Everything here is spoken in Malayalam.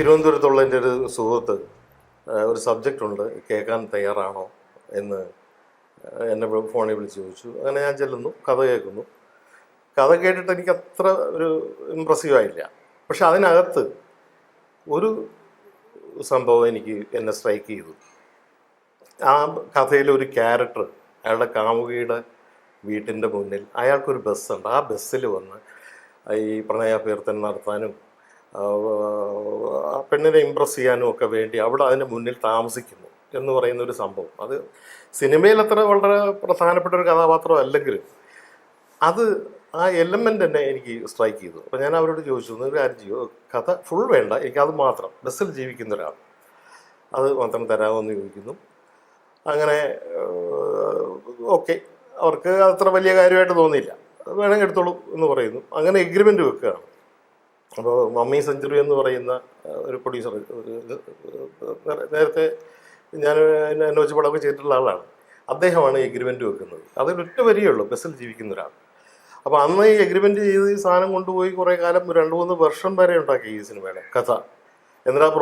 തിരുവനന്തപുരത്തുള്ള എൻ്റെ ഒരു സുഹൃത്ത് ഒരു സബ്ജക്റ്റ് ഉണ്ട്, കേൾക്കാൻ തയ്യാറാണോ എന്ന് എന്നെ ഫോണിൽ വിളിച്ച് ചോദിച്ചു. അങ്ങനെ ഞാൻ ചെല്ലുന്നു, കഥ കേൾക്കുന്നു. കഥ കേട്ടിട്ട് എനിക്ക് അത്ര ഒരു ഇമ്പ്രസീവ് ആയില്ല. പക്ഷെ അതിനകത്ത് ഒരു സംഭവം എന്നെ സ്ട്രൈക്ക് ചെയ്തു. ആ കഥയിലെ ഒരു ക്യാരക്ടർ, അയാളുടെ കാമുകിയുടെ വീട്ടിൻ്റെ മുന്നിൽ അയാൾക്കൊരു ബസ്സുണ്ട്. ആ ബസ്സിൽ വന്ന് ഈ പ്രണയാഭ്യർത്ഥന നടത്താനും പെണ്ണിനെ ഇമ്പ്രസ് ചെയ്യാനും ഒക്കെ വേണ്ടി അവിടെ അതിൻ്റെ മുന്നിൽ താമസിക്കുന്നു എന്ന് പറയുന്ന ഒരു സംഭവം. അത് സിനിമയിൽ അത്ര വളരെ പ്രധാനപ്പെട്ട ഒരു കഥാപാത്രം അല്ലെങ്കിലും അത് ആ എലമെൻ്റ് തന്നെ എനിക്ക് സ്ട്രൈക്ക് ചെയ്തു. അപ്പോൾ ഞാൻ അവരോട് ചോദിച്ചു, ഒരു കാര്യം ചെയ്യോ, കഥ ഫുൾ വേണ്ട, എനിക്കത് മാത്രം, ബസ്സിൽ ജീവിക്കുന്ന ഒരാൾ അത് മാത്രം തരാമെന്ന് ചോദിക്കുന്നു. അങ്ങനെ ഓക്കെ, അവർക്ക് അത്ര വലിയ കാര്യമായിട്ട് തോന്നിയില്ല, വേണമെങ്കിൽ എടുത്തോളൂ എന്ന് പറയുന്നു. അങ്ങനെ എഗ്രിമെൻ്റ് വെക്കുകയാണ്. അപ്പോൾ മമ്മി സെഞ്ചുറി എന്ന് പറയുന്ന ഒരു പ്രൊഡ്യൂസർ, നേരത്തെ ഞാൻ അന്വേഷിച്ച പടമൊക്കെ ചെയ്തിട്ടുള്ള ആളാണ്. അദ്ദേഹമാണ് ഈ എഗ്രിമെൻ്റ് വെക്കുന്നത്. അതിലൊറ്റ വരികയേ ഉള്ളൂ, ബസ്സിൽ ജീവിക്കുന്ന ഒരാൾ. അപ്പോൾ അന്ന് ഈ എഗ്രിമെൻ്റ് ചെയ്ത് ഈ സാധനം കൊണ്ടുപോയി കുറേ കാലം 2-3 വർഷം വരെ ഉണ്ടാക്കി ഈ സിനിമയുടെ കഥ. എന്നിട്ട്